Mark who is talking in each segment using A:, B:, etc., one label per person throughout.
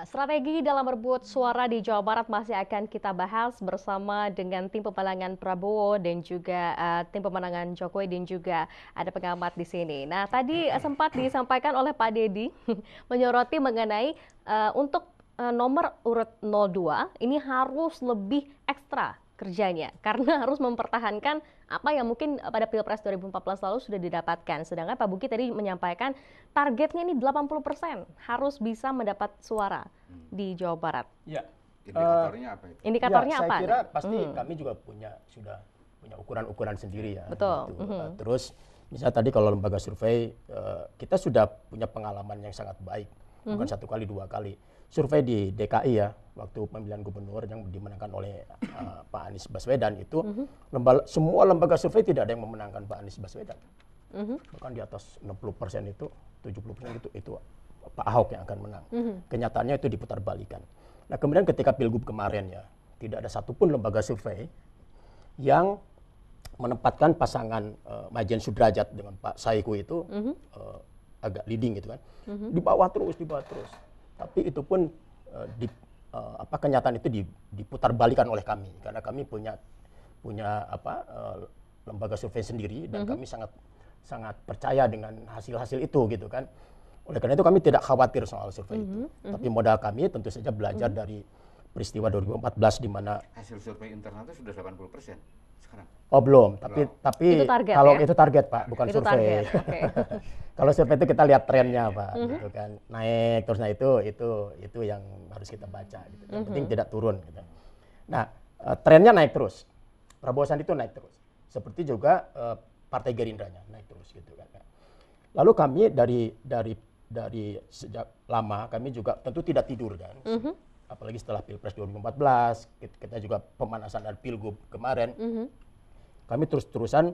A: Strategi dalam merebut suara di Jawa Barat masih akan kita bahas bersama dengan tim pemenangan Prabowo dan juga tim pemenangan Jokowi dan juga ada pengamat di sini. Nah, tadi sempat disampaikan oleh Pak Deddy menyoroti mengenai untuk nomor urut 02 ini harus lebih ekstra kerjanya karena harus mempertahankan apa yang mungkin pada Pilpres 2014 lalu sudah didapatkan. Sedangkan Pak Buki tadi menyampaikan targetnya ini 80% harus bisa mendapat suara di Jawa Barat.
B: Ya.
C: Indikatornya apa itu?
A: Indikatornya
B: ya,
A: apa?
B: saya kira pasti kami juga sudah punya ukuran-ukuran sendiri ya.
A: Betul.
B: Gitu. Terus misalnya tadi kalau lembaga survei kita sudah punya pengalaman yang sangat baik, bukan satu kali dua kali. Survei di DKI ya, waktu pemilihan gubernur yang dimenangkan oleh Pak Anies Baswedan itu, semua lembaga survei tidak ada yang memenangkan Pak Anies Baswedan. Bahkan di atas 60% itu, 70% itu Pak Ahok yang akan menang. Kenyataannya itu diputar balikan. Nah kemudian ketika Pilgub kemarin ya, tidak ada satupun lembaga survei yang menempatkan pasangan Majen Sudrajat dengan Pak Saiku itu agak leading gitu kan. Di bawah terus. Tapi itu pun kenyataan itu diputar balikan oleh kami karena kami punya lembaga survei sendiri dan kami sangat percaya dengan hasil-hasil itu gitu kan. Oleh karena itu kami tidak khawatir soal survei itu. Tapi modal kami tentu saja belajar dari peristiwa 2014 di mana
C: hasil survei internal itu sudah 80% sekarang.
B: Oh belum, tapi
A: itu target,
B: kalau
A: ya?
B: itu target Pak, bukan
A: itu
B: survei.
A: Okay.
B: Kalau survei itu kita lihat trennya Pak, gitu kan naik terus, nah itu yang harus kita baca. Gitu. Yang penting tidak turun. Gitu. Nah trennya naik terus, Prabowo Sandi itu naik terus. Seperti juga Partai Gerindranya naik terus gitu kan. Lalu kami dari sejak lama kami juga tentu tidak tidur kan. Apalagi setelah Pilpres 2014, kita juga pemanasan dari Pilgub kemarin. Kami terus-terusan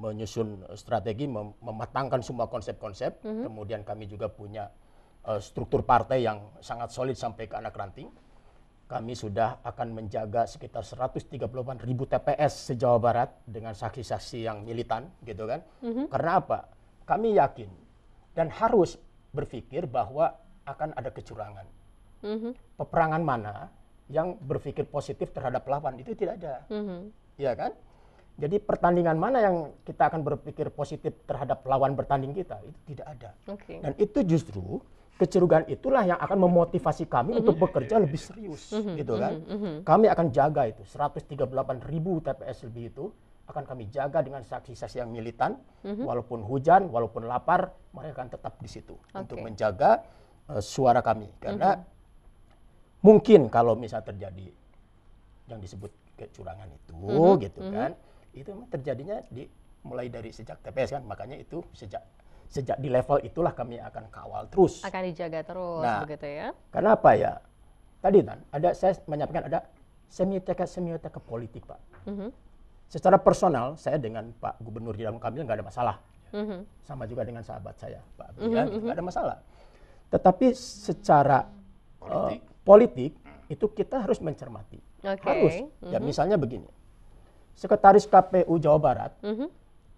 B: menyusun strategi, mematangkan semua konsep-konsep. Kemudian kami juga punya struktur partai yang sangat solid sampai ke anak ranting. Kami sudah akan menjaga sekitar 138.000 TPS se-Jawa Barat dengan saksi-saksi yang militan, gitu kan. Karena apa? Kami yakin dan harus berpikir bahwa akan ada kecurangan. Peperangan mana yang berpikir positif terhadap lawan itu tidak ada. Ya kan? Jadi pertandingan mana yang kita akan berpikir positif terhadap lawan bertanding kita itu tidak ada. Dan itu justru kecurigaan itulah yang akan memotivasi kami untuk bekerja lebih serius, gitu kan? Kami akan jaga itu 138.000 TPS lebih itu akan kami jaga dengan saksi-saksi yang militan, walaupun hujan, walaupun lapar, mereka akan tetap di situ untuk menjaga suara kami. Karena mungkin kalau misalnya terjadi yang disebut kecurangan itu, gitu kan, itu terjadinya mulai dari sejak TPS kan, makanya itu sejak di level itulah kami akan kawal terus.
A: Akan dijaga terus, begitu ya?
B: Karena apa ya? Tadi kan saya menyampaikan ada semiotika politik Pak. Secara personal saya dengan Pak Gubernur Ridwan Kamil nggak ada masalah. Sama juga dengan sahabat saya Pak Abdi, nggak ada masalah. Tetapi secara politik itu kita harus mencermati. Harus. Ya misalnya begini. Sekretaris KPU Jawa Barat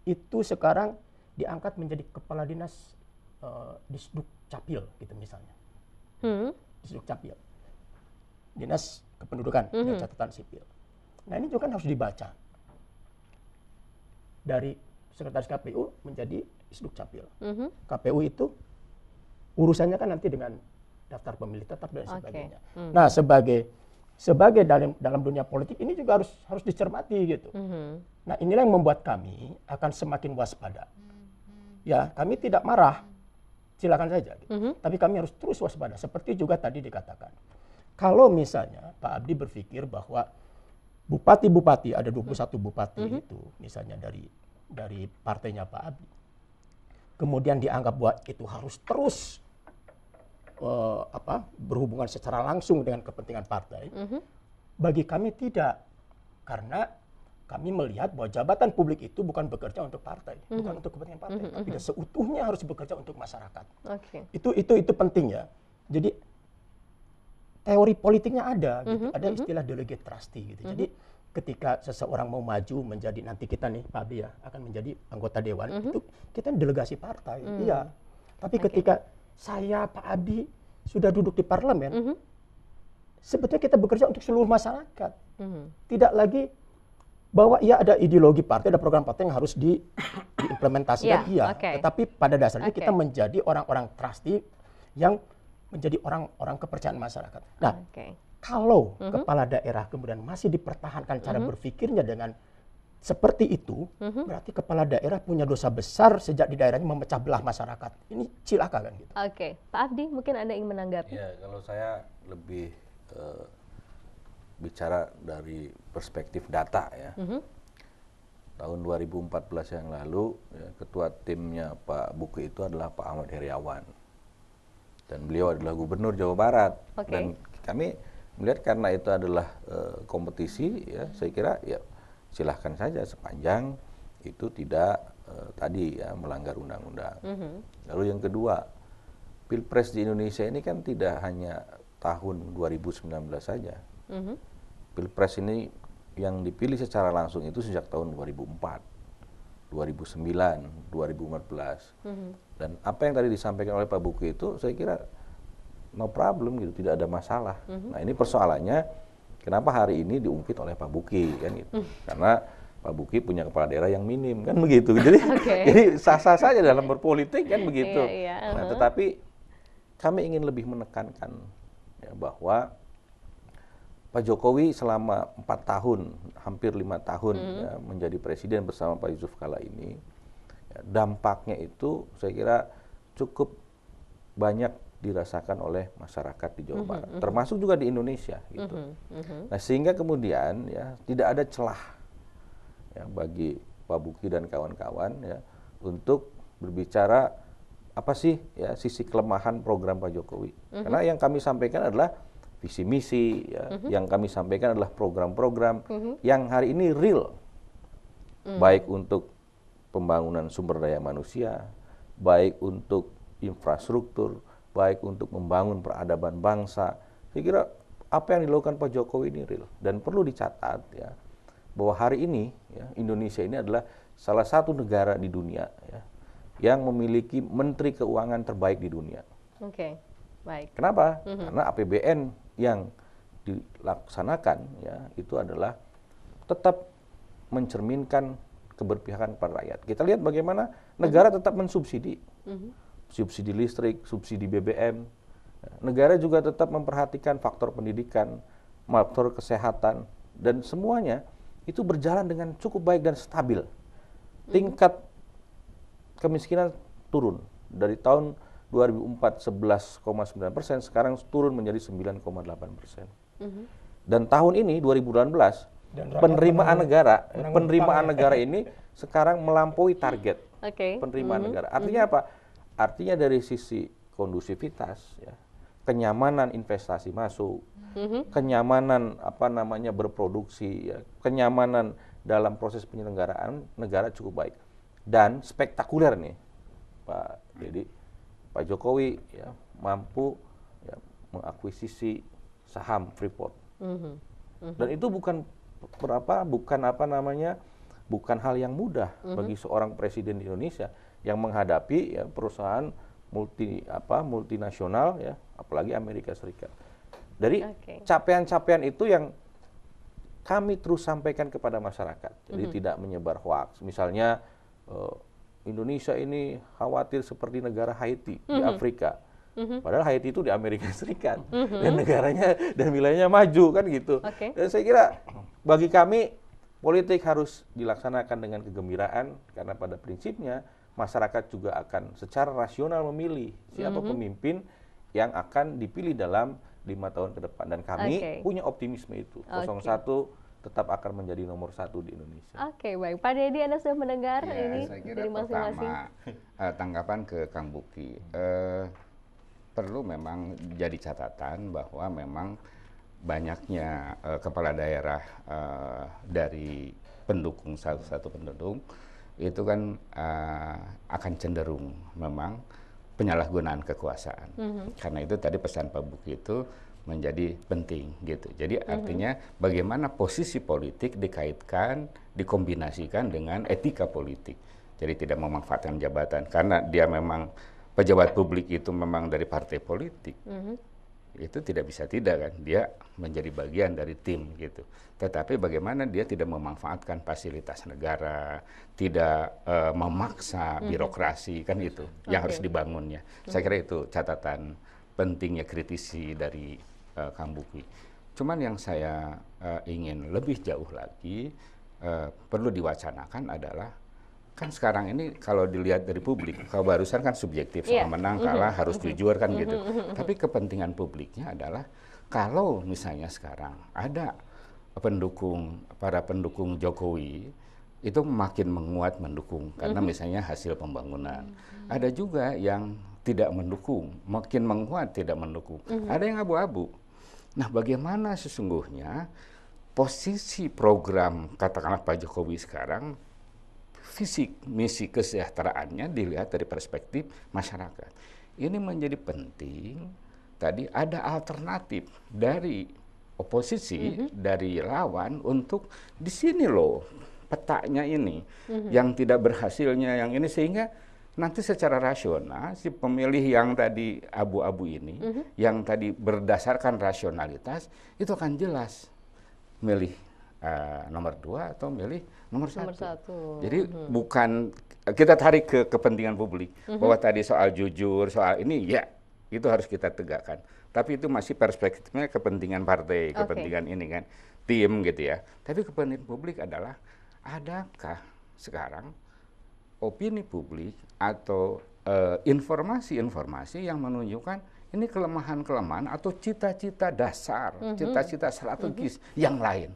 B: itu sekarang diangkat menjadi kepala dinas Disduk Capil gitu misalnya. Disduk Capil. Dinas Kependudukan dan Catatan Sipil. Nah, ini juga kan harus dibaca. Dari sekretaris KPU menjadi Disduk Capil. KPU itu urusannya kan nanti dengan daftar pemilih tetap dan sebagainya. Nah, sebagai dalam dunia politik ini juga harus dicermati gitu. Nah, inilah yang membuat kami akan semakin waspada. Ya, kami tidak marah, silakan saja. Gitu. Tapi kami harus terus waspada. Seperti juga tadi dikatakan, kalau misalnya Pak Abdi berpikir bahwa bupati-bupati ada 21 bupati itu, misalnya dari partainya Pak Abdi, kemudian dianggap bahwa itu harus terus berhubungan secara langsung dengan kepentingan partai. Bagi kami tidak, karena kami melihat bahwa jabatan publik itu bukan bekerja untuk partai, bukan untuk kepentingan partai, tapi seutuhnya harus bekerja untuk masyarakat. Itu penting ya. Jadi teori politiknya ada, gitu. Ada istilah delegate trustee gitu. Jadi ketika seseorang mau maju menjadi, nanti kita nih Pak Abi ya akan menjadi anggota dewan, itu kita delegasi partai, iya. Tapi ketika saya, Pak Adi sudah duduk di parlemen. Sebetulnya kita bekerja untuk seluruh masyarakat. Tidak lagi bahwa ada ideologi partai, ada program partai yang harus diimplementasikan, tetapi pada dasarnya kita menjadi orang-orang trusty yang menjadi orang-orang kepercayaan masyarakat. Nah, kalau kepala daerah kemudian masih dipertahankan cara berpikirnya dengan seperti itu, berarti kepala daerah punya dosa besar sejak di daerahnya memecah belah masyarakat. Ini cilaka kan gitu.
A: Oke, Pak Abdi, mungkin Anda ingin menanggapi?
D: Ya, kalau saya lebih bicara dari perspektif data ya. Tahun 2014 yang lalu, ya, ketua timnya Pak Buki itu adalah Pak Ahmad Heriawan. Dan beliau adalah gubernur Jawa Barat. Dan kami melihat karena itu adalah kompetisi, ya, saya kira ya silahkan saja sepanjang itu tidak tadi ya melanggar undang-undang. Lalu yang kedua, Pilpres di Indonesia ini kan tidak hanya tahun 2019 saja. Pilpres ini yang dipilih secara langsung itu sejak tahun 2004, 2009, 2014. Dan apa yang tadi disampaikan oleh Pak Buki itu saya kira no problem gitu, tidak ada masalah. Nah, ini persoalannya kenapa hari ini diungkit oleh Pak Buki kan gitu. Karena Pak Buki punya kepala daerah yang minim kan begitu. Jadi sah-sah saja dalam berpolitik kan begitu. Nah, tetapi kami ingin lebih menekankan ya, bahwa Pak Jokowi selama 4 tahun, hampir 5 tahun ya, menjadi presiden bersama Pak Yusuf Kala ini, ya, dampaknya itu saya kira cukup banyak dirasakan oleh masyarakat di Jawa Barat, termasuk juga di Indonesia. Gitu. Nah, sehingga kemudian ya tidak ada celah ya, bagi Pak Buki dan kawan-kawan ya, untuk berbicara apa sih ya sisi kelemahan program Pak Jokowi. Karena yang kami sampaikan adalah visi misi, ya, yang kami sampaikan adalah program-program yang hari ini real, baik untuk pembangunan sumber daya manusia, baik untuk infrastruktur, baik untuk membangun peradaban bangsa. Saya kira apa yang dilakukan Pak Jokowi ini real, dan perlu dicatat ya bahwa hari ini ya, Indonesia ini adalah salah satu negara di dunia ya, yang memiliki menteri keuangan terbaik di dunia.
A: Baik.
D: Kenapa? Karena APBN yang dilaksanakan ya itu adalah tetap mencerminkan keberpihakan pada rakyat. Kita lihat bagaimana negara tetap mensubsidi, subsidi listrik, subsidi BBM. Negara juga tetap memperhatikan faktor pendidikan, faktor kesehatan, dan semuanya itu berjalan dengan cukup baik dan stabil. Tingkat kemiskinan turun dari tahun 2004 11,9%, sekarang turun menjadi 9,8%. Dan tahun ini 2018 penerimaan negara ini sekarang melampaui target penerimaan negara. Artinya apa? Artinya dari sisi kondusivitas, ya, kenyamanan investasi masuk, kenyamanan berproduksi, ya, kenyamanan dalam proses penyelenggaraan negara cukup baik. Dan spektakuler nih, Pak Dedi, Pak Jokowi ya, mampu ya, mengakuisisi saham Freeport, dan itu bukan bukan hal yang mudah bagi seorang presiden di Indonesia yang menghadapi ya, perusahaan multinasional ya, apalagi Amerika Serikat. Dari capaian-capaian itu yang kami terus sampaikan kepada masyarakat, jadi tidak menyebar hoaks. Misalnya Indonesia ini khawatir seperti negara Haiti di Afrika. Padahal Haiti itu di Amerika Serikat dan negaranya dan wilayahnya maju kan gitu. Dan saya kira bagi kami politik harus dilaksanakan dengan kegembiraan karena pada prinsipnya masyarakat juga akan secara rasional memilih siapa pemimpin yang akan dipilih dalam 5 tahun ke depan, dan kami punya optimisme itu. 01 tetap akan menjadi nomor 1 di Indonesia.
A: Baik. Pak Dedi, Anda sudah mendengar ini
C: saya kira
A: dari masing-masing?
C: Pertama, tanggapan ke Kang Buki. Perlu memang jadi catatan bahwa memang banyaknya kepala daerah dari pendukung satu pendukung itu kan akan cenderung memang penyalahgunaan kekuasaan. Karena itu tadi pesan Pak Buki itu menjadi penting gitu. Jadi artinya bagaimana posisi politik dikaitkan, dikombinasikan dengan etika politik. Jadi tidak memanfaatkan jabatan karena dia memang pejabat publik itu memang dari partai politik, itu tidak bisa tidak kan, dia menjadi bagian dari tim gitu. Tetapi bagaimana dia tidak memanfaatkan fasilitas negara, tidak memaksa birokrasi, kan itu yang harus dibangunnya. Saya kira itu catatan pentingnya kritisi dari Kang Buki. Cuman yang saya ingin lebih jauh lagi perlu diwacanakan adalah, kan sekarang ini kalau dilihat dari publik, kalau barusan kan subjektif, soal menang kalah harus jujur kan gitu. Tapi kepentingan publiknya adalah kalau misalnya sekarang ada para pendukung Jokowi itu makin menguat mendukung karena misalnya hasil pembangunan. Ada juga yang tidak mendukung, makin menguat tidak mendukung. Ada yang abu-abu. Nah, bagaimana sesungguhnya posisi program katakanlah Pak Jokowi sekarang, fisik misi kesejahteraannya dilihat dari perspektif masyarakat. Ini menjadi penting. Tadi ada alternatif dari oposisi, dari lawan untuk di sini loh petanya ini, yang tidak berhasilnya yang ini, sehingga nanti secara rasional si pemilih yang tadi abu-abu ini, yang tadi berdasarkan rasionalitas itu akan jelas milih nomor 2 atau milih nomor 1. Jadi bukan kita tarik ke kepentingan publik bahwa tadi soal jujur, soal ini ya itu harus kita tegakkan. Tapi itu masih perspektifnya kepentingan partai, kepentingan ini kan, tim gitu ya. Tapi kepentingan publik adalah adakah sekarang opini publik atau informasi-informasi yang menunjukkan ini kelemahan-kelemahan atau cita-cita dasar, cita-cita strategis yang lain.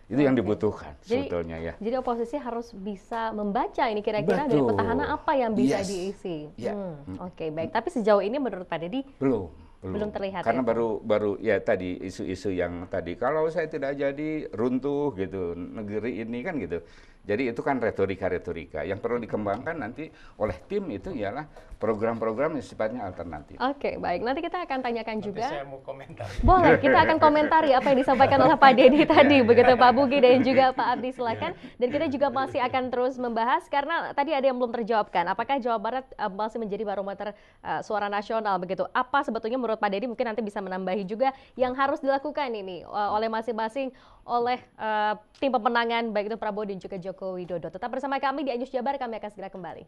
C: Itu yang dibutuhkan sebetulnya ya.
A: Jadi oposisi harus bisa membaca ini kira-kira dari petahana apa yang bisa diisi. Oke, baik. Tapi sejauh ini menurut Pak Deddy belum terlihat.
C: Karena baru ya tadi isu-isu yang tadi kalau saya tidak jadi runtuh gitu negeri ini kan gitu. Jadi itu kan retorika-retorika yang perlu dikembangkan nanti oleh tim itu ialah program-program yang sifatnya alternatif.
A: Oke, baik. Nanti kita akan tanyakan juga.
B: Nanti saya mau komentar.
A: Boleh, kita akan komentari apa yang disampaikan oleh Pak Deddy tadi, begitu Pak Buki dan juga Pak Abdi, silakan. Dan kita juga masih akan terus membahas karena tadi ada yang belum terjawabkan. Apakah Jawa Barat masih menjadi barometer suara nasional begitu? Apa sebetulnya menurut Pak Deddy mungkin nanti bisa menambahi juga yang harus dilakukan ini oleh masing-masing oleh tim pemenangan baik itu Prabowo dan juga Joko Widodo. Tetap bersama kami di Anyus Jabar, kami akan segera kembali.